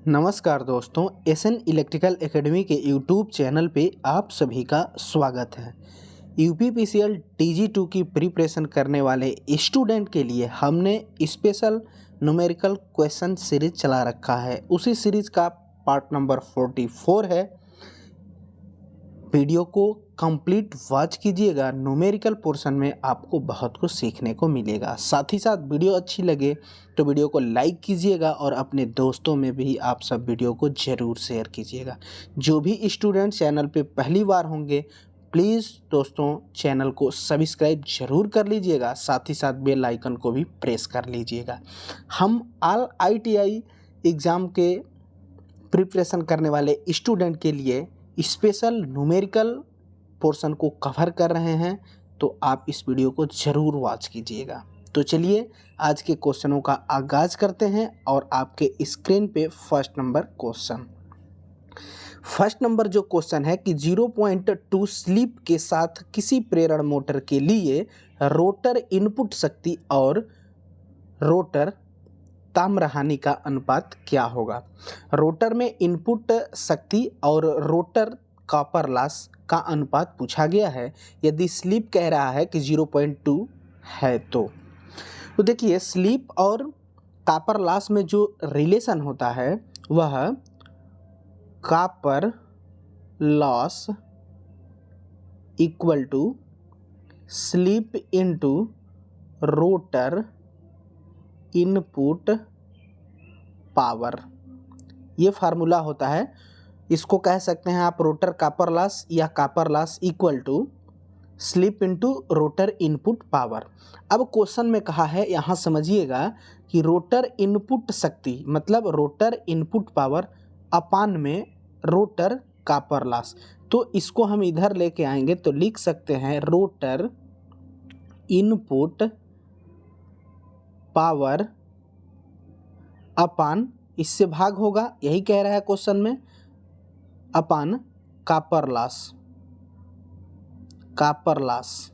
नमस्कार दोस्तों, SN electrical academy के यूट्यूब चैनल पे आप सभी का स्वागत है। यूपीपीसीएल टीजी2 की प्रिपरेशन करने वाले स्टूडेंट के लिए हमने स्पेशल न्यूमेरिकल क्वेश्चन सीरीज चला रखा है। उसी सीरीज का पार्ट नंबर 44 है। वीडियो को कंप्लीट वॉच कीजिएगा। न्यूमेरिकल पोर्शन में आपको बहुत कुछ सीखने को मिलेगा। साथ ही साथ वीडियो अच्छी लगे तो वीडियो को लाइक कीजिएगा और अपने दोस्तों में भी आप सब वीडियो को ज़रूर शेयर कीजिएगा। जो भी स्टूडेंट चैनल पे पहली बार होंगे प्लीज़ दोस्तों चैनल को सब्सक्राइब जरूर कर लीजिएगा। साथ ही साथ बेल आइकन को भी प्रेस कर लीजिएगा। हम ऑल ITI एग्ज़ाम के प्रिपरेशन करने वाले स्टूडेंट के लिए स्पेशल न्यूमेरिकल पोर्शन को कवर कर रहे हैं, तो आप इस वीडियो को ज़रूर वॉच कीजिएगा। तो चलिए आज के क्वेश्चनों का आगाज़ करते हैं और आपके स्क्रीन पे फर्स्ट नंबर जो क्वेश्चन है कि 0.2 स्लिप के साथ किसी प्रेरण मोटर के लिए रोटर इनपुट शक्ति और रोटर ताम्रहानि का अनुपात क्या होगा। रोटर में इनपुट शक्ति और रोटर कॉपर लॉस का अनुपात पूछा गया है। यदि स्लिप कह रहा है कि 0.2 है तो देखिए स्लिप और कॉपर लॉस में जो रिलेशन होता है वह copper loss equal to slip into rotor input power, ये फार्मूला होता है। इसको कह सकते हैं आप रोटर कॉपर लॉस या copper loss equal to slip into rotor input power. अब क्वेश्चन में कहा है, यहाँ समझिएगा कि रोटर इनपुट शक्ति मतलब रोटर इनपुट पावर अपान में रोटर कॉपर लॉस। तो इसको हम इधर लेके आएंगे तो लिख सकते हैं रोटर इनपुट पावर अपान, इससे भाग होगा, यही कह रहा है क्वेश्चन में, अपान कॉपर लॉस।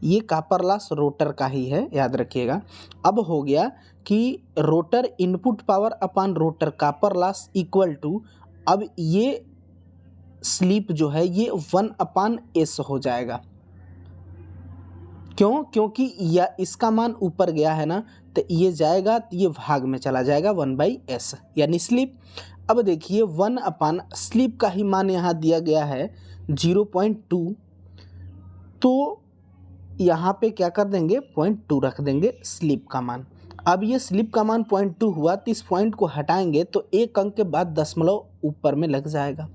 ये कॉपर लॉस रोटर का ही है, याद रखिएगा। अब हो गया कि rotor input power upon rotor copper loss equal to, अब ये स्लिप जो है ये 1/s हो जाएगा। क्यों? क्योंकि या इसका मान ऊपर गया है ना, तो ये जाएगा तो ये भाग में चला जाएगा 1/s यानी स्लिप। अब देखिए 1/ स्लिप का ही मान यहाँ दिया गया है 0.2, तो यहाँ पे क्या कर देंगे 0.2 रख देंगे स्लिप का मान। अब ये स्लिप का मान 0.2 हुआ तो इस पॉइंट को हटाएंगे तो एक अंक के बाद दशमलव ऊपर में लग जाएगा।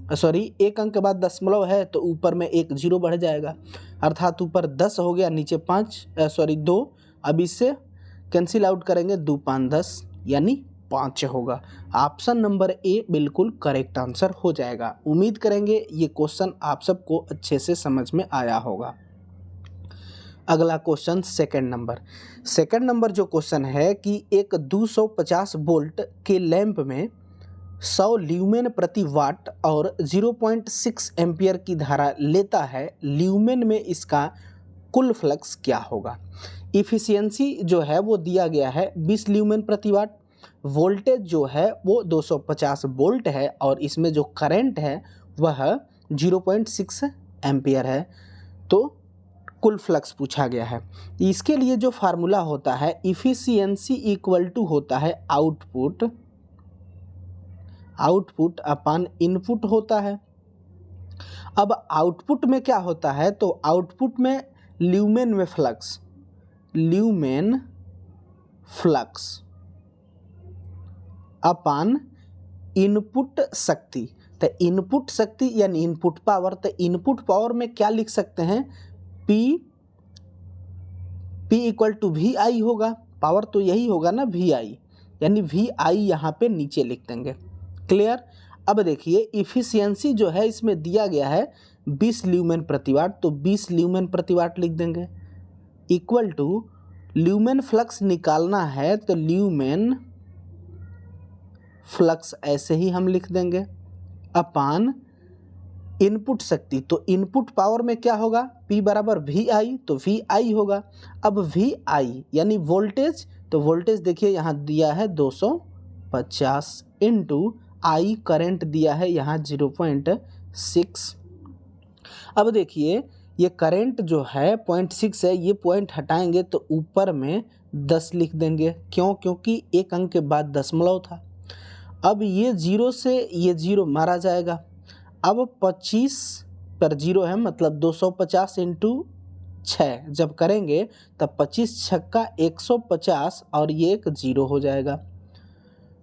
एक अंक के बाद दशमलव है तो ऊपर में एक 0 बढ़ जाएगा, अर्थात ऊपर 10 हो गया, नीचे 2। अब इससे कैंसिल आउट करेंगे, 2 5 10 यानी 5 होगा। ऑप्शन नंबर ए बिल्कुल करेक्ट आंसर हो जाएगा। उम्मीद करेंगे ये क्वेश्चन आप सबको अच्छे से समझ में आया होगा। अगला क्वेश्चन सेकंड नंबर जो क्वेश्चन है कि एक 250 वोल्ट के लैंप में 100 ल्यूमेन प्रति वाट और 0.6 एम्पियर की धारा लेता है। ल्यूमेन में इसका कुल फ्लक्स क्या होगा। इफिशियंसी जो है वो दिया गया है 20 ल्यूमेन प्रति वाट, वोल्टेज जो है वो 250 वोल्ट है और इसमें जो करंट है वह 0.6 एम्पियर है। तो कुल फ्लक्स पूछा गया है। इसके लिए जो फार्मूला होता है इफिशियंसी इक्वल टू होता है आउटपुट अपान इनपुट होता है। अब आउटपुट में क्या होता है, तो आउटपुट में ल्यूमेन फ्लक्स अपान इनपुट शक्ति। तो इनपुट शक्ति यानी इनपुट पावर, तो इनपुट पावर में क्या लिख सकते हैं, P इक्वल टू VI होगा। पावर तो यही होगा ना VI, यानी VI यहाँ पे नीचे लिख देंगे। क्लियर। अब देखिए इफिशियंसी जो है इसमें दिया गया है 20 ल्यूमेन प्रति वाट, तो 20 ल्यूमेन प्रति वाट लिख देंगे इक्वल टू ल्यूमेन फ्लक्स निकालना है तो ल्यूमेन फ्लक्स ऐसे ही हम लिख देंगे अपान इनपुट शक्ति। तो इनपुट पावर में क्या होगा, P बराबर VI, तो VI होगा। अब VI यानी वोल्टेज, तो वोल्टेज देखिए यहाँ दिया है 250 50 इंटू आई करंट दिया है यहाँ 0.6। अब देखिए ये करंट जो है 0.6 है, ये पॉइंट हटाएंगे तो ऊपर में 10 लिख देंगे। क्यों? क्योंकि एक अंक के बाद दशमलव था। अब ये 0 से ये 0 मारा जाएगा। अब 25 पर 0 है, मतलब 250 इंटू 6 जब करेंगे तब 25 छक्का 150 और ये एक 0 हो जाएगा,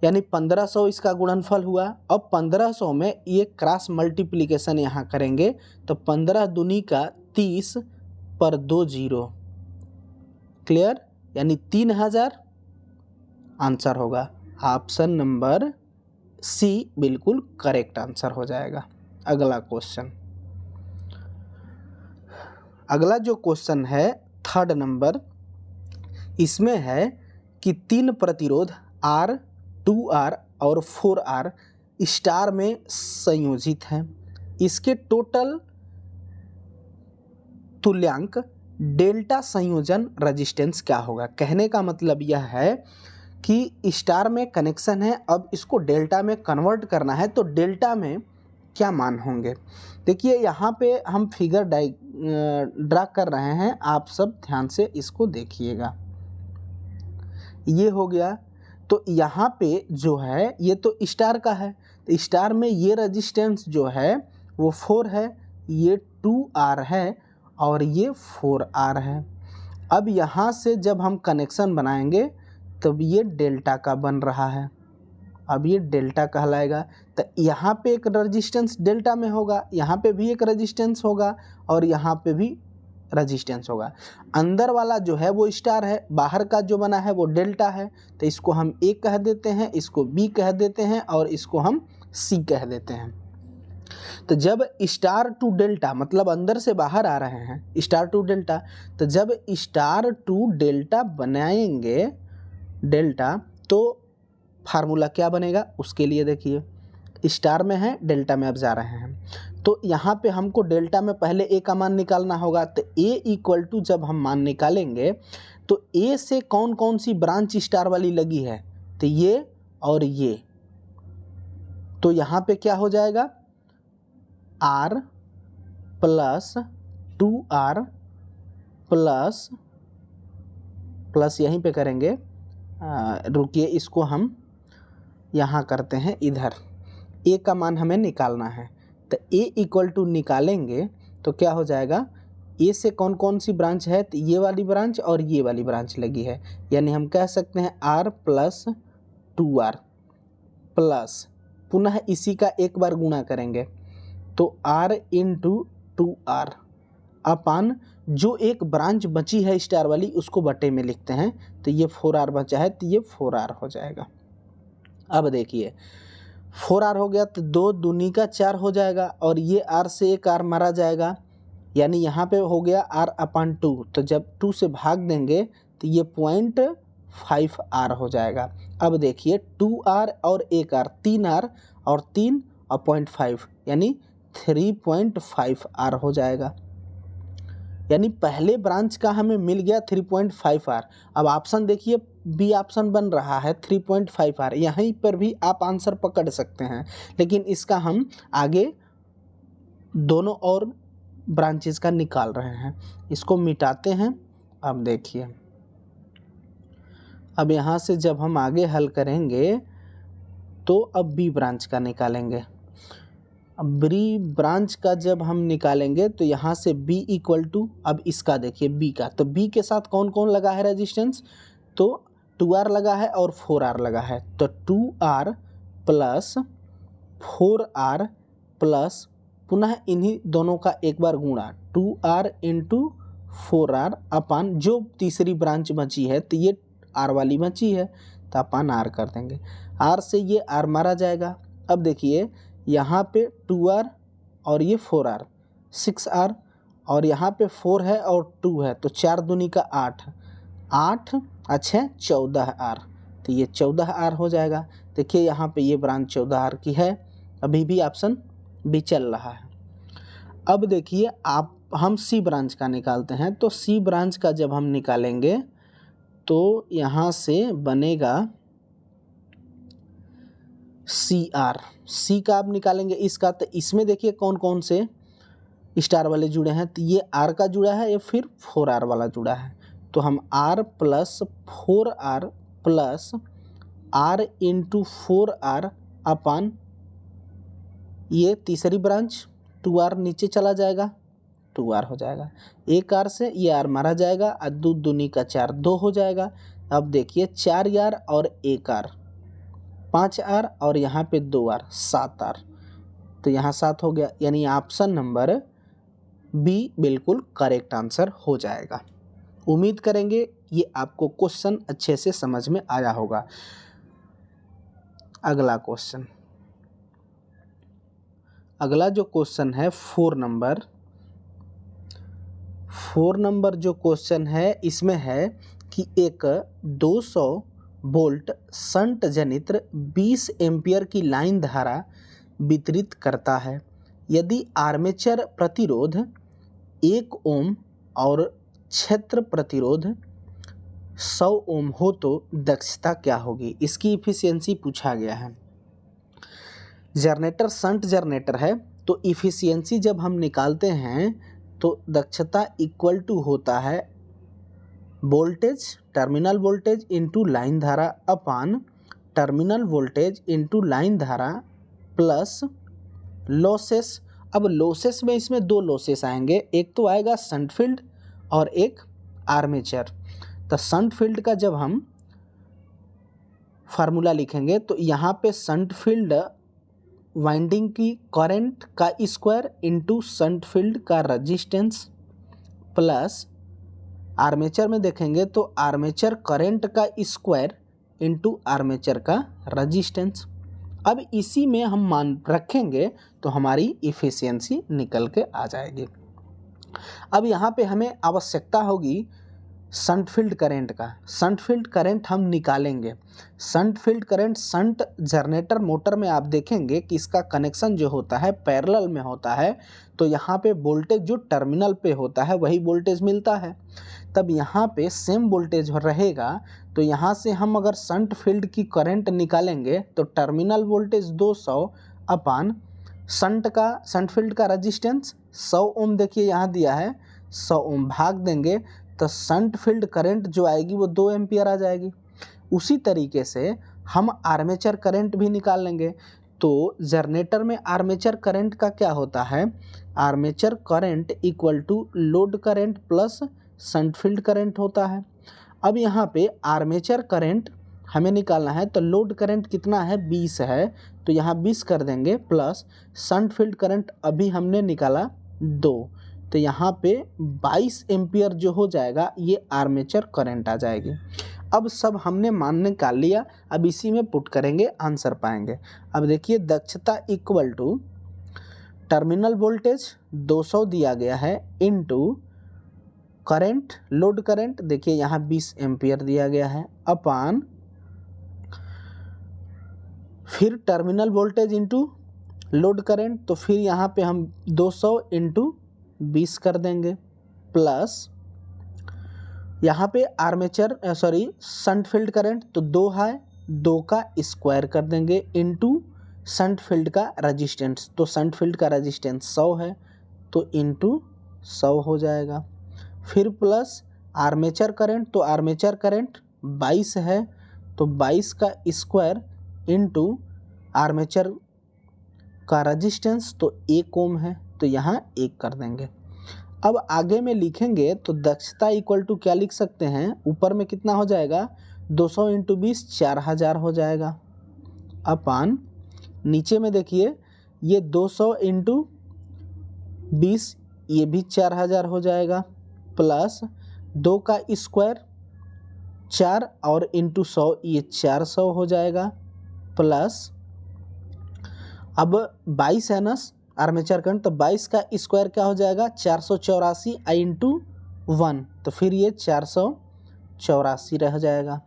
यानी 1500 इसका गुणनफल हुआ। अब 1500 में ये क्रॉस मल्टीप्लिकेशन यहाँ करेंगे तो 15 दूनी का 30 पर 2 0, क्लियर, यानी 3000 आंसर होगा। ऑप्शन नंबर सी बिल्कुल करेक्ट आंसर हो जाएगा। अगला क्वेश्चन, अगला जो क्वेश्चन है 3rd नंबर, इसमें है कि 3 प्रतिरोध R, 2R और 4R स्टार में संयोजित हैं। इसके टोटल तुल्यांक डेल्टा संयोजन रेजिस्टेंस क्या होगा? कहने का मतलब यह है कि स्टार में कनेक्शन है, अब इसको डेल्टा में कन्वर्ट करना है, तो डेल्टा में क्या मान होंगे? देखिए यहाँ पे हम फिगर ड्रा कर रहे हैं, आप सब ध्यान से इसको देखिएगा। ये हो गया, तो यहाँ पे जो है ये तो स्टार का है, तो स्टार में ये रेजिस्टेंस जो है वो 4 है, ये 2R है और ये 4R है। अब यहाँ से जब हम कनेक्शन बनाएंगे तब ये डेल्टा का बन रहा है, अब ये डेल्टा कहलाएगा। तो यहाँ पे एक रेजिस्टेंस डेल्टा में होगा, यहाँ पे भी एक रेजिस्टेंस होगा और यहाँ पे भी रेजिस्टेंस होगा। अंदर वाला जो है वो स्टार है, बाहर का जो बना है वो डेल्टा है, तो इसको हम ए कह देते हैं, इसको बी कह देते हैं और इसको हम सी कह देते हैं। तो जब स्टार टू डेल्टा, मतलब अंदर से बाहर आ रहे हैं, स्टार टू डेल्टा, तो जब स्टार टू डेल्टा बनाएंगे डेल्टा, तो फार्मूला क्या बनेगा उसके लिए देखिए, स्टार में है डेल्टा में अब जा रहे हैं, तो यहाँ पे हमको डेल्टा में पहले ए का मान निकालना होगा। तो ए इक्वल टू जब हम मान निकालेंगे तो ए से कौन कौन सी ब्रांच स्टार वाली लगी है, तो ये और ये, तो यहाँ पे क्या हो जाएगा R प्लस 2R प्लस यहीं पे करेंगे, रुकिए इसको हम यहाँ करते हैं, इधर ए का मान हमें निकालना है, तो ए इक्वल टू निकालेंगे तो क्या हो जाएगा, ए से कौन कौन सी ब्रांच है, तो ये वाली ब्रांच और ये वाली ब्रांच लगी है, यानी हम कह सकते हैं R प्लस 2R प्लस पुनः इसी का एक बार गुणा करेंगे तो R इंटू 2R अपान जो एक ब्रांच बची है स्टार वाली उसको बटे में लिखते हैं, तो ये 4R बचा है तो ये 4R हो जाएगा। अब देखिए 4R हो गया तो 2 दूनी का 4 हो जाएगा और ये R से एक R मारा जाएगा, यानी यहाँ पे हो गया R अपान 2, तो जब 2 से भाग देंगे तो ये 0.5R हो जाएगा। अब देखिए 2R और 1R 3R और 3 और 0.5 यानी 3.5R हो जाएगा, यानी पहले ब्रांच का हमें मिल गया 3.5R। अब ऑप्शन देखिए बी ऑप्शन बन रहा है 3.5R, यहीं पर भी आप आंसर पकड़ सकते हैं, लेकिन इसका हम आगे दोनों और ब्रांचेस का निकाल रहे हैं, इसको मिटाते हैं। अब देखिए अब यहाँ से जब हम आगे हल करेंगे तो अब बी ब्रांच का निकालेंगे। अब बी ब्रांच का जब हम निकालेंगे तो यहाँ से b इक्वल टू, अब इसका देखिए b का, तो b के साथ कौन कौन लगा है रेजिस्टेंस, तो 2R लगा है और 4R लगा है, तो 2R प्लस 4R प्लस पुनः इन्हीं दोनों का एक बार गुणा 2R इंटू 4R अपान जो तीसरी ब्रांच बची है, तो ये R वाली बची है तो अपान R कर देंगे, R से ये R मारा जाएगा। अब देखिए यहाँ पे 2R और ये 4R 6R और यहाँ पे 4 है और 2 है, तो 4 दूनी का 8 अच्छा 14R, तो ये 14R हो जाएगा। देखिए यहाँ पे ये ब्रांच 14R की है, अभी भी ऑप्शन बी चल रहा है। अब देखिए आप हम सी ब्रांच का निकालते हैं, तो सी ब्रांच का जब हम निकालेंगे तो यहाँ से बनेगा सी का आप निकालेंगे इसका, तो इसमें देखिए कौन कौन से स्टार वाले जुड़े हैं, तो ये आर का जुड़ा है या फिर 4R वाला जुड़ा है, तो हम R plus 4R plus R into 4R अपान ये तीसरी ब्रांच 2R नीचे चला जाएगा, 2R हो जाएगा, एक R से ये R मारा जाएगा और दो दूनी का 4 2 हो जाएगा। अब देखिए 4R और 1R 5R और यहाँ पे 2R 7R, तो यहाँ 7 हो गया, यानी ऑप्शन नंबर बी बिल्कुल करेक्ट आंसर हो जाएगा। उम्मीद करेंगे ये आपको क्वेश्चन अच्छे से समझ में आया होगा। अगला क्वेश्चन, अगला जो क्वेश्चन है 4 नंबर जो क्वेश्चन है इसमें है कि एक 200 वोल्ट शंट जनित्र 20 एम्पियर की लाइन धारा वितरित करता है। यदि आर्मेचर प्रतिरोध 1 ओम और क्षेत्र प्रतिरोध 100 ओम हो तो दक्षता क्या होगी, इसकी इफिशियंसी पूछा गया है। जनरेटर शंट जनरेटर है तो इफिशियंसी जब हम निकालते हैं तो दक्षता इक्वल टू होता है voltage, terminal voltage into line धारा अपान टर्मिनल वोल्टेज इंटू लाइन धारा प्लस लॉसेस। अब लॉसेस में इसमें दो लॉसेस आएंगे, एक तो आएगा शंट फील्ड और एक आर्मेचर। तो शंट फील्ड का जब हम फार्मूला लिखेंगे तो यहाँ पे शंट फील्ड वाइंडिंग की करंट का स्क्वायर इंटू शंट फील्ड का रजिस्टेंस प्लस आर्मेचर में देखेंगे तो आर्मेचर करंट का स्क्वायर इंटू आर्मेचर का रजिस्टेंस। अब इसी में हम मान रखेंगे तो हमारी इफिशियंसी निकल के आ जाएगी। अब यहाँ पे हमें आवश्यकता होगी शंट फील्ड करंट का। शंट फील्ड करंट हम निकालेंगे। Shunt field current shunt generator motor में आप देखेंगे कि इसका कनेक्शन जो होता है पैरेलल में होता है, तो यहाँ पे वोल्टेज जो टर्मिनल पे होता है वही वोल्टेज मिलता है। तब यहाँ पे सेम वोल्टेज रहेगा, तो यहाँ से हम अगर शंट फील्ड की करंट निकालेंगे तो टर्मिनल वोल्टेज 200 अपान शंट फील्ड का रजिस्टेंस 100 ओम, देखिए यहाँ दिया है 100 ओम, भाग देंगे तो शंट फील्ड करंट जो आएगी वो 2 एम्पियर आ जाएगी। उसी तरीके से हम आर्मेचर करंट भी निकाल लेंगे। तो जनरेटर में आर्मेचर करंट का क्या होता है, armature current equal to load current plus shunt field current होता है। अब यहाँ पे आर्मेचर करंट हमें निकालना है तो लोड करंट कितना है 20 है, तो यहाँ 20 कर देंगे प्लस शंट फील्ड करंट अभी हमने निकाला 2, तो यहाँ पे 22 एम्पियर जो हो जाएगा ये आर्मेचर करंट आ जाएगी। अब सब हमने मान निकाल लिया, अब इसी में पुट करेंगे आंसर पाएंगे। अब देखिए दक्षता इक्वल टू टर्मिनल वोल्टेज 200 दिया गया है इनटू करंट लोड करंट, देखिए यहाँ 20 एम्पियर दिया गया है अपान फिर terminal voltage into load current, तो फिर यहाँ पे हम 200 इंटू 20 कर देंगे प्लस यहाँ पे आर्मेचर शंट फील्ड करंट तो 2 है, 2 का स्क्वायर कर देंगे इंटू शंट फील्ड का रजिस्टेंस, तो शंट फील्ड का रजिस्टेंस 100 है तो इंटू 100 हो जाएगा। फिर प्लस आर्मेचर करंट, तो आर्मेचर करंट 22 है तो 22 का स्क्वायर इंटू आर्मेचर का रजिस्टेंस तो 1 ओम है तो यहाँ 1 कर देंगे। अब आगे में लिखेंगे तो दक्षता इक्वल टू क्या लिख सकते हैं, ऊपर में कितना हो जाएगा 200 इंटू 20 4000 हो जाएगा अपान नीचे में देखिए ये 200 इंटू 20 ये भी 4000 हो जाएगा प्लस 2 का स्क्वायर 4 और इंटू 100 ये 400 हो जाएगा प्लस अब 22 है ना आर्मेचर करंट, तो 22 का स्क्वायर क्या हो जाएगा 484 आई इंटू 1, तो फिर ये 484 रह जाएगा।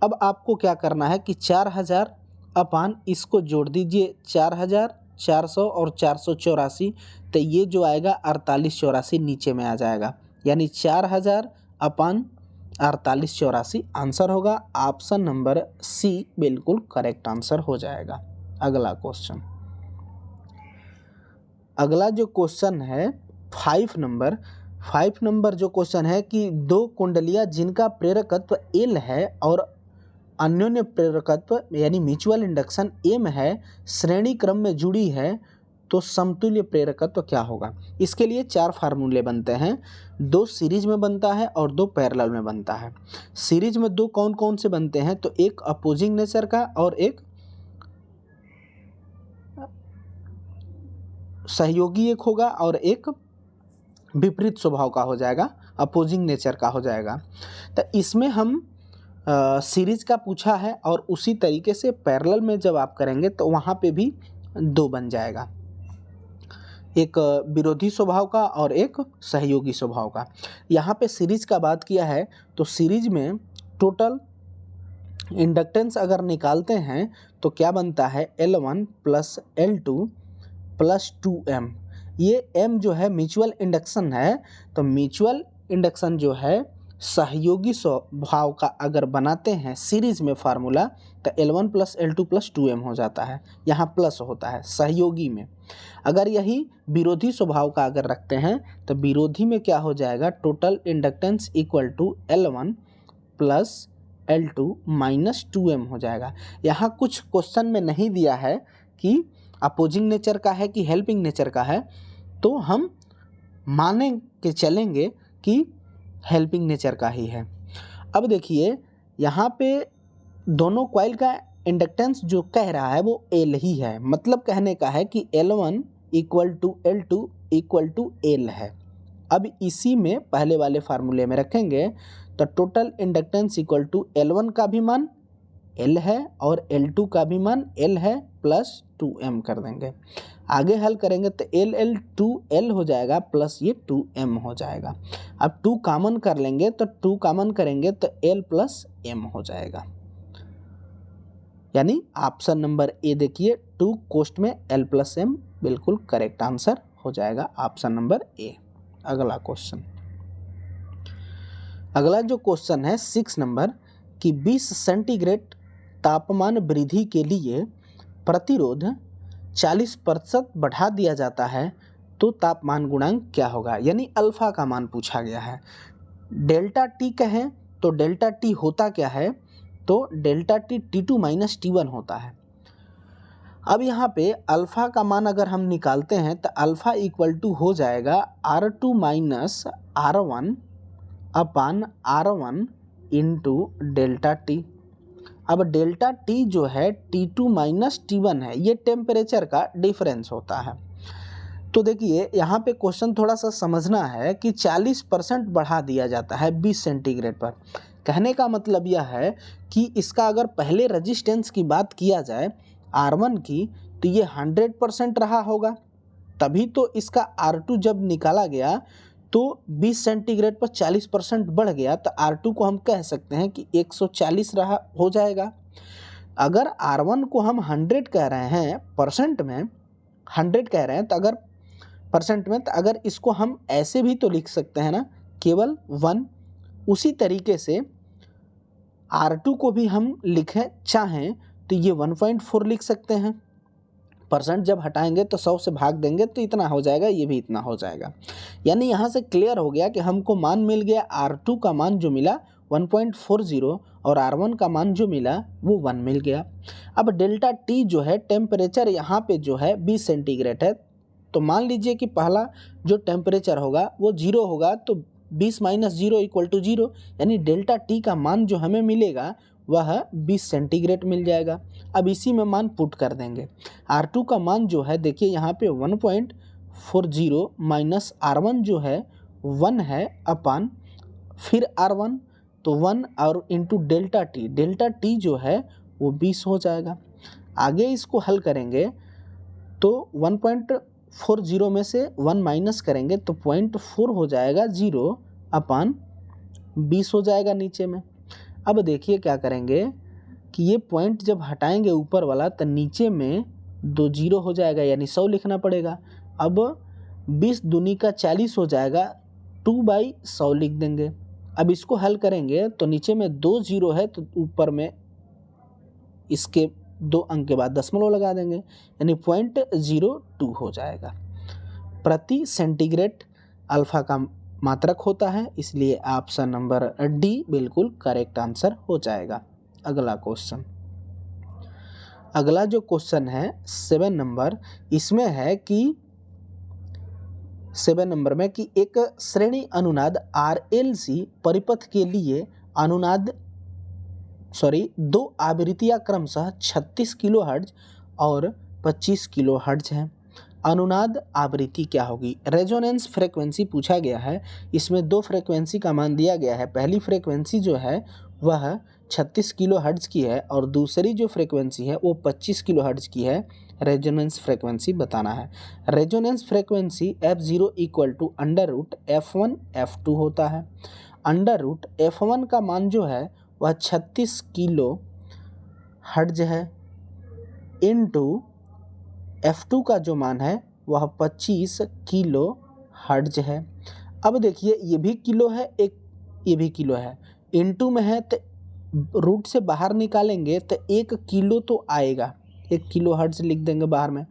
अब आपको क्या करना है कि 4000 अपान इसको जोड़ दीजिए 4000 400 और 484, तो ये जो आएगा 4884 नीचे में आ जाएगा, यानी 4000 अपान 4884 आंसर होगा। ऑप्शन नंबर सी बिल्कुल करेक्ट आंसर हो जाएगा। अगला क्वेश्चन, अगला जो क्वेश्चन है 5 नंबर जो क्वेश्चन है कि दो कुंडलियां जिनका प्रेरकत्व एल है और अन्योन्य प्रेरकत्व यानी म्यूचुअल इंडक्शन एम है, श्रेणी क्रम में जुड़ी है, तो समतुल्य प्रेरकत्व क्या होगा। इसके लिए 4 फार्मूले बनते हैं, 2 सीरीज में बनता है और 2 पैरेलल में बनता है। सीरीज में 2 कौन कौन से बनते हैं, तो एक अपोजिंग नेचर का और एक सहयोगी एक होगा और एक विपरीत स्वभाव का हो जाएगा, अपोजिंग नेचर का हो जाएगा। तो इसमें हम सीरीज का पूछा है और उसी तरीके से पैरेलल में जब आप करेंगे तो वहाँ पे भी 2 बन जाएगा, एक विरोधी स्वभाव का और एक सहयोगी स्वभाव का। यहाँ पे सीरीज का बात किया है तो सीरीज में टोटल इंडक्टेंस अगर निकालते हैं तो क्या बनता है, L1 plus L2 plus 2M। ये M जो है म्यूचुअल इंडक्शन है, तो म्यूचुअल इंडक्शन जो है सहयोगी स्वभाव का अगर बनाते हैं सीरीज में फार्मूला तो L1 plus L2 plus 2M हो जाता है, यहाँ प्लस होता है सहयोगी में। अगर यही विरोधी स्वभाव का अगर रखते हैं तो विरोधी में क्या हो जाएगा, total inductance equal to L1 plus L2 minus 2M हो जाएगा। यहाँ कुछ क्वेश्चन में नहीं दिया है कि अपोजिंग नेचर का है कि हेल्पिंग नेचर का है, तो हम माने के चलेंगे कि हेल्पिंग नेचर का ही है। अब देखिए यहाँ पे दोनों कॉइल का इंडक्टेंस जो कह रहा है वो L ही है, मतलब कहने का है कि L1 equal to L2 equal to L है। अब इसी में पहले वाले फार्मूले में रखेंगे तो total inductance equal to L1 का भी मान L है और L2 का भी मान L है प्लस 2M कर देंगे। आगे हल करेंगे तो L2L हो जाएगा प्लस ये 2M हो जाएगा। अब 2 कॉमन कर लेंगे तो 2 कॉमन करेंगे तो L प्लस M हो जाएगा, यानी ऑप्शन नंबर ए देखिए 2 कोष्ट में L प्लस M बिल्कुल करेक्ट आंसर हो जाएगा, ऑप्शन नंबर ए। अगला क्वेश्चन, अगला जो क्वेश्चन है 6 नंबर कि 20 सेंटीग्रेड तापमान वृद्धि के लिए प्रतिरोध 40% बढ़ा दिया जाता है तो तापमान गुणांक क्या होगा, यानी अल्फा का मान पूछा गया है। डेल्टा टी कहें तो डेल्टा टी होता क्या है, तो delta T T2 minus T1 होता है। अब यहाँ पे अल्फा का मान अगर हम निकालते हैं तो अल्फा इक्वल टू हो जाएगा R2 माइनस R1 अपान R1 इंटू डेल्टा टी। अब डेल्टा टी जो है T2 माइनस T1 है, ये टेम्परेचर का डिफरेंस होता है। तो देखिए यहाँ पे क्वेश्चन थोड़ा सा समझना है कि 40% बढ़ा दिया जाता है 20 सेंटीग्रेड पर। कहने का मतलब यह है कि इसका अगर पहले रेजिस्टेंस की बात किया जाए R1 की तो ये 100% रहा होगा, तभी तो इसका R2 जब निकाला गया तो 20 सेंटीग्रेड पर 40% बढ़ गया, तो R2 को हम कह सकते हैं कि 140 रहा हो जाएगा। अगर R1 को हम 100 कह रहे हैं परसेंट में, 100 कह रहे हैं तो अगर परसेंट में, तो अगर इसको हम ऐसे भी तो लिख सकते हैं ना, केवल 1। उसी तरीके से R2 को भी हम लिखें चाहें तो ये 1.4 लिख सकते हैं। परसेंट जब हटाएंगे तो 100 से भाग देंगे तो इतना हो जाएगा, ये भी इतना हो जाएगा। यानी यहाँ से क्लियर हो गया कि हमको मान मिल गया, R2 का मान जो मिला 1.40 और R1 का मान जो मिला वो 1 मिल गया। अब डेल्टा टी जो है टेम्परेचर यहाँ पे जो है 20 सेंटीग्रेड है, तो मान लीजिए कि पहला जो टेम्परेचर होगा वो 0 होगा, तो 20 माइनस 0 इक्वल टू 0, यानी डेल्टा टी का मान जो हमें मिलेगा वह 20 सेंटीग्रेड मिल जाएगा। अब इसी में मान पुट कर देंगे। R2 का मान जो है देखिए यहाँ पे 1.40 माइनस R1 जो है 1 है अपान फिर R1, तो 1 और इंटू डेल्टा टी जो है वो 20 हो जाएगा। आगे इसको हल करेंगे तो 1.40 में से 1 माइनस करेंगे तो 0.4 हो जाएगा, 0 अपान 20 हो जाएगा नीचे में। अब देखिए क्या करेंगे कि ये पॉइंट जब हटाएंगे ऊपर वाला तो नीचे में 2 0 हो जाएगा, यानी 100 लिखना पड़ेगा। अब 20 दूनी का 40 हो जाएगा, 2/100 लिख देंगे। अब इसको हल करेंगे तो नीचे में 2 जीरो है तो ऊपर में इसके 2 अंक के बाद दशमलव लगा देंगे, यानी 0.02 हो जाएगा। प्रति सेंटीग्रेड अल्फा का मात्रक होता है, इसलिए ऑप्शन नंबर डी बिल्कुल करेक्ट आंसर हो जाएगा। अगला क्वेश्चन, अगला जो क्वेश्चन है 7 नंबर, इसमें है कि 7 नंबर में कि एक श्रेणी अनुनाद RLC परिपथ के लिए दो आवृत्तियां क्रमशः 36 किलोहर्ट्ज और 25 किलोहर्ट्ज हैं। अनुनाद आवृत्ति क्या होगी? रेजोनेंस फ्रीक्वेंसी पूछा गया है। इसमें 2 फ्रीक्वेंसी का मान दिया गया है। पहली फ्रीक्वेंसी जो है वह 36 किलोहर्ट्ज की है और दूसरी जो फ्रीक्वेंसी है वो 25 किलोहर्ट्ज की है। रेजोनेंस फ्रीक्वेंसी बताना है। Resonance frequency F0 equal to √F1 F2 होता है। √F1 का मान जो है वह 36 किलो हर्ट्ज है, इनटू F2 का जो मान है वह 25 किलो हर्ट्ज है। अब देखिए ये भी किलो है, ये भी किलो है, इनटू में है तो रूट से बाहर निकालेंगे तो 1 किलो तो आएगा, 1 किलो हर्ट्ज लिख देंगे बाहर में।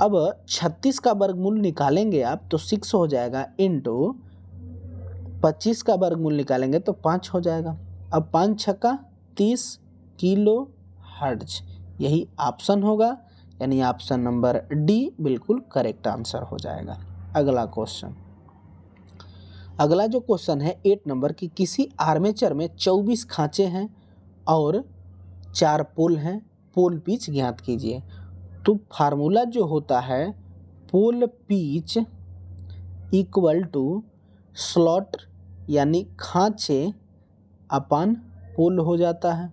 अब 36 का वर्गमूल निकालेंगे आप तो 6 हो जाएगा, इनटू 25 का वर्गमूल निकालेंगे तो 5 हो जाएगा। अब 5 छक्का 30 किलो हर्ट्ज, यही ऑप्शन होगा, यानी ऑप्शन नंबर डी बिल्कुल करेक्ट आंसर हो जाएगा। अगला क्वेश्चन, अगला जो क्वेश्चन है 8 नंबर की किसी आर्मेचर में 24 खांचे हैं और 4 पोल हैं, पोल पिच ज्ञात कीजिए। तो फार्मूला जो होता है pole pitch equal to slot यानी खांचे अपन पोल हो जाता है।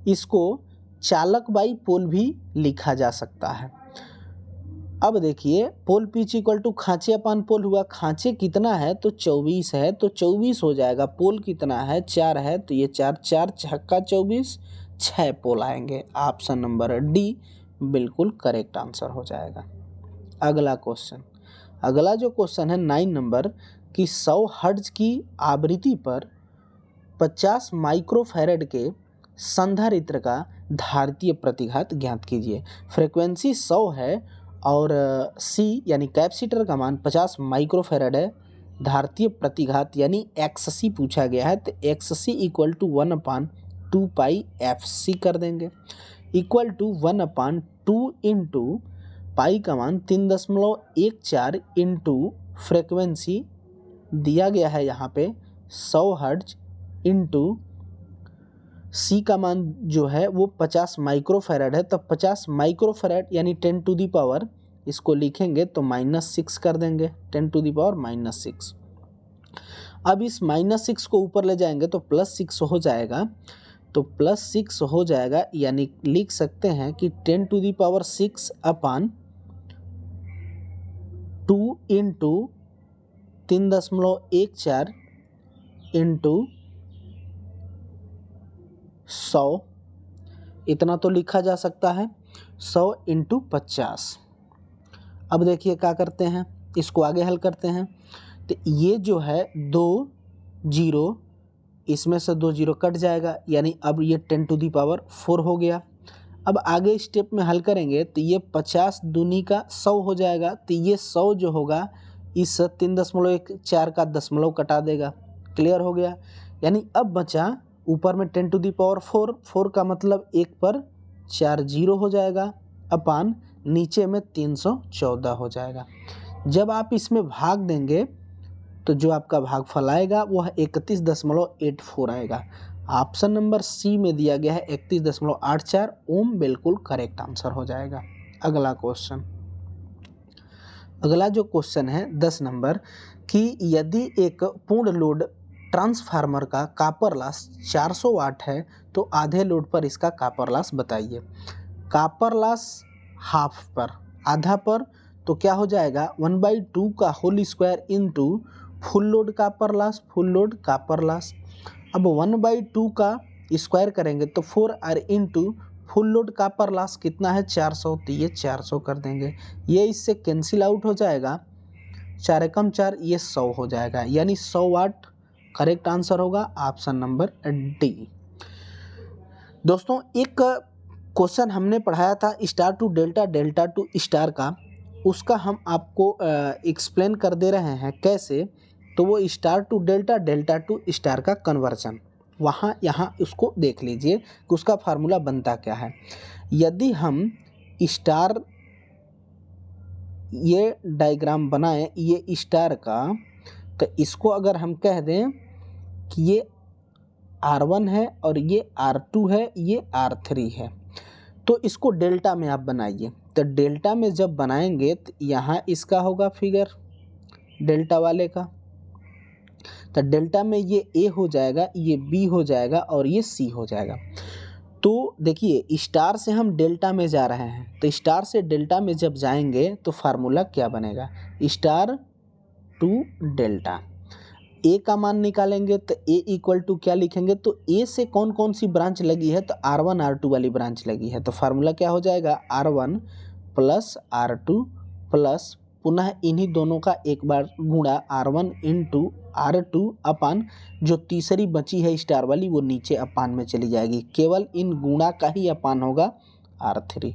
इसको चालक बाई पोल भी लिखा जा सकता है। अब देखिए पोल पिच इक्वल टू खांचे अपन पोल हुआ, खांचे कितना है तो 24 है तो 24 हो जाएगा। पोल कितना है 4 है तो ये 4 छक्का 24, 6 पोल आएंगे। ऑप्शन नंबर डी बिल्कुल करेक्ट आंसर हो जाएगा। अगला क्वेश्चन, अगला जो क्वेश्चन है 9 नंबर कि 100 हर्ट्ज की आवृत्ति पर 50 माइक्रोफैरड के संधारित्र का धारितीय प्रतिघात ज्ञात कीजिए। फ्रीक्वेंसी 100 है और सी यानी कैपेसिटर का मान 50 माइक्रोफैरड है। धारितीय प्रतिघात यानी XC पूछा गया है तो XC equal to 1/2 pi FC कर देंगे, इक्वल टू 1/2 इंटू पाई का मान 3.14 इंटू फ्रीक्वेंसी दिया गया है यहाँ पे 100 हर्ट्ज इंटू सी का मान जो है वो 50 माइक्रोफैरड है। तो 50 माइक्रोफैरड यानी 10 टू दी पावर, इसको लिखेंगे तो -6 कर देंगे, 10 टू दी पावर -6। अब इस -6 को ऊपर ले जाएंगे तो +6 हो जाएगा, तो +6 हो जाएगा, यानी लिख सकते हैं कि 10 to the power 6 upon 2 into 3.14 into 100, इतना तो लिखा जा सकता है। 100 इंटू 50। अब देखिए क्या करते हैं, इसको आगे हल करते हैं। तो ये जो है 2 जीरो, इसमें से 2 जीरो कट जाएगा, यानी अब ये 10 टू दी पावर 4 हो गया। अब आगे स्टेप में हल करेंगे तो ये 50 दूनी का 100 हो जाएगा। तो ये 100 जो होगा इस 3.14 का दशमलव कटा देगा। क्लियर हो गया, यानी अब बचा ऊपर में 10 टू दी पावर 4, 4 का मतलब 1 पर 4 जीरो हो जाएगा, अपान नीचे में 314 हो जाएगा। जब आप इसमें भाग देंगे तो जो आपका भागफल आएगा वह 31.84 आएगा। ऑप्शन नंबर सी में दिया गया है 31.84 ओम बिल्कुल करेक्ट आंसर हो जाएगा। अगला क्वेश्चन, अगला जो क्वेश्चन है 10 नंबर कि यदि एक पूर्ण लोड ट्रांसफार्मर का कॉपर लॉस 400 वाट है तो आधे लोड पर इसका कॉपर लॉस बताइए। कॉपर लॉस हाफ पर, आधा पर, तो क्या हो जाएगा 1/2 का whole square into full load copper loss, full load copper loss. अब 1/2 का स्क्वायर करेंगे तो 4 और into full load copper loss कितना है 400, तो ये 400 कर देंगे। ये इससे कैंसिल आउट हो जाएगा, 4 एकम 4, ये 100 हो जाएगा, यानी 100 वाट करेक्ट आंसर होगा ऑप्शन नंबर डी। दोस्तों एक क्वेश्चन हमने पढ़ाया था star to delta, delta to star का, उसका हम आपको एक्सप्लेन कर दे रहे हैं कैसे। तो वो star to delta, delta to star का कन्वर्जन वहाँ यहाँ उसको देख लीजिए कि उसका फार्मूला बनता क्या है। यदि हम स्टार ये डायग्राम बनाएं ये स्टार का, तो इसको अगर हम कह दें कि ये R1 है और ये R2 है, ये R3 है, तो इसको डेल्टा में आप बनाइए। तो डेल्टा में जब बनाएंगे तो यहाँ इसका होगा फिगर डेल्टा वाले का, तो डेल्टा में ये A हो जाएगा, ये B हो जाएगा और ये C हो जाएगा। तो देखिए स्टार से हम डेल्टा में जा रहे हैं, तो स्टार से डेल्टा में जब जाएंगे तो फार्मूला क्या बनेगा, स्टार टू डेल्टा। ए का मान निकालेंगे तो ए इक्वल टू क्या लिखेंगे, तो ए से कौन कौन सी ब्रांच लगी है, तो R1 R2 वाली ब्रांच लगी है, तो फार्मूला क्या हो जाएगा R1 प्लस R2 प्लस पुनः इन्हीं दोनों का एक बार गुणा R1 इंटू R2 अपान जो तीसरी बची है स्टार वाली वो नीचे अपान में चली जाएगी, केवल इन गुणा का ही अपान होगा R3।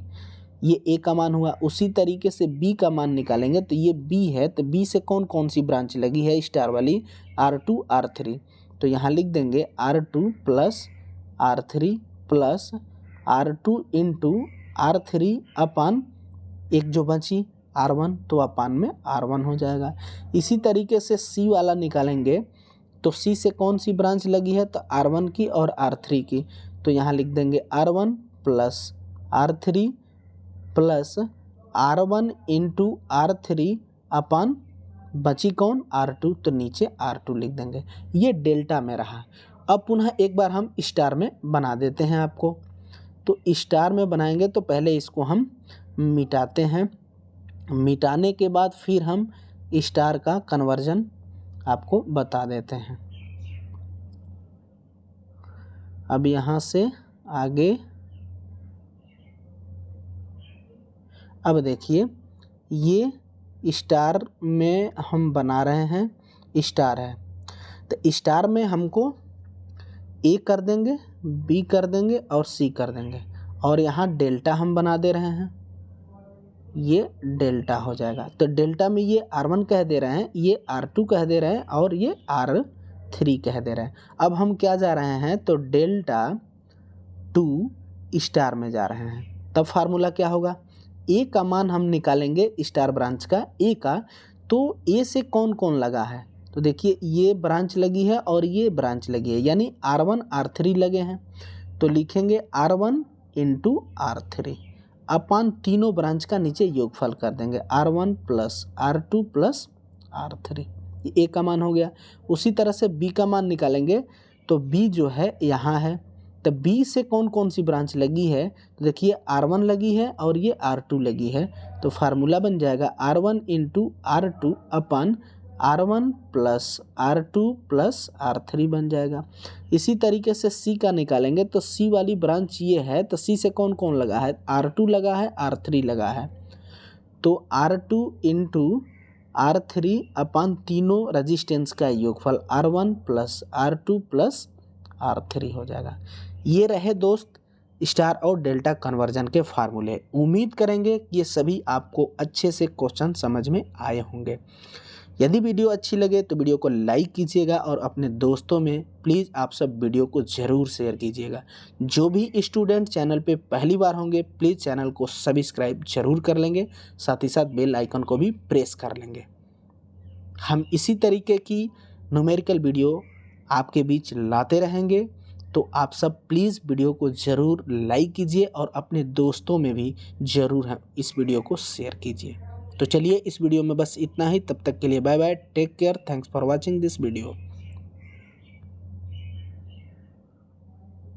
ये ए का मान हुआ। उसी तरीके से बी का मान निकालेंगे तो ये बी है, तो बी से कौन कौन सी ब्रांच लगी है स्टार वाली, R2 R3, तो यहाँ लिख देंगे R2 plus R3 plus R2 into R3 अपान एक जो बची R1, तो अपान में R1 हो जाएगा। इसी तरीके से सी वाला निकालेंगे तो सी से कौन सी ब्रांच लगी है, तो R1 की और R3 की, तो यहाँ लिख देंगे R1 plus R3 plus R1 into R3 अपान बची कौन R2, तो नीचे R2 लिख देंगे। ये डेल्टा में रहा। अब पुनः एक बार हम स्टार में बना देते हैं आपको। तो स्टार में बनाएंगे तो पहले इसको हम मिटाते हैं, मिटाने के बाद फिर हम स्टार का कन्वर्जन आपको बता देते हैं। अब यहाँ से आगे अब देखिए ये स्टार में हम बना रहे हैं, स्टार है तो स्टार में हमको ए कर देंगे, बी कर देंगे और सी कर देंगे, और यहाँ डेल्टा हम बना दे रहे हैं, ये डेल्टा हो जाएगा। तो डेल्टा में ये R1 कह दे रहे हैं, ये R2 कह दे रहे हैं और ये R3 कह दे रहे हैं। अब हम क्या जा रहे हैं, तो डेल्टा टू स्टार में जा रहे हैं। तब फार्मूला क्या होगा, ए का मान हम निकालेंगे स्टार ब्रांच का, ए का, तो ए से कौन कौन लगा है, तो देखिए ये ब्रांच लगी है और ये ब्रांच लगी है, यानी R1 R3 लगे हैं, तो लिखेंगे R1 इंटू R3 अपान तीनों ब्रांच का नीचे योगफल कर देंगे, R1 plus R2 plus R3, ये ए का मान हो गया। उसी तरह से बी का मान निकालेंगे तो बी जो है यहाँ है, तो बी से कौन कौन सी ब्रांच लगी है, तो देखिए R1 लगी है और ये R2 लगी है, तो फार्मूला बन जाएगा R1 इंटू R2 अपान R1 plus R2 plus R3 बन जाएगा। इसी तरीके से C का निकालेंगे तो C वाली ब्रांच ये है, तो C से कौन कौन लगा है, R2 लगा है, R3 लगा है, तो R2 इंटू R3 अपान तीनों रजिस्टेंस का योगफल R1 plus R2 plus R3 हो जाएगा। ये रहे दोस्त स्टार और डेल्टा कन्वर्जन के फार्मूले। उम्मीद करेंगे कि ये सभी आपको अच्छे से क्वेश्चन समझ में आए होंगे। यदि वीडियो अच्छी लगे तो वीडियो को लाइक कीजिएगा और अपने दोस्तों में प्लीज़ आप सब वीडियो को ज़रूर शेयर कीजिएगा। जो भी स्टूडेंट चैनल पे पहली बार होंगे प्लीज़ चैनल को सब्सक्राइब जरूर कर लेंगे, साथ ही साथ बेल आइकन को भी प्रेस कर लेंगे। हम इसी तरीके की न्यूमेरिकल वीडियो आपके बीच लाते रहेंगे, तो आप सब प्लीज़ वीडियो को ज़रूर लाइक कीजिए और अपने दोस्तों में भी ज़रूर इस वीडियो को शेयर कीजिए। तो चलिए इस वीडियो में बस इतना ही, तब तक के लिए bye bye, take care, thanks for watching this video.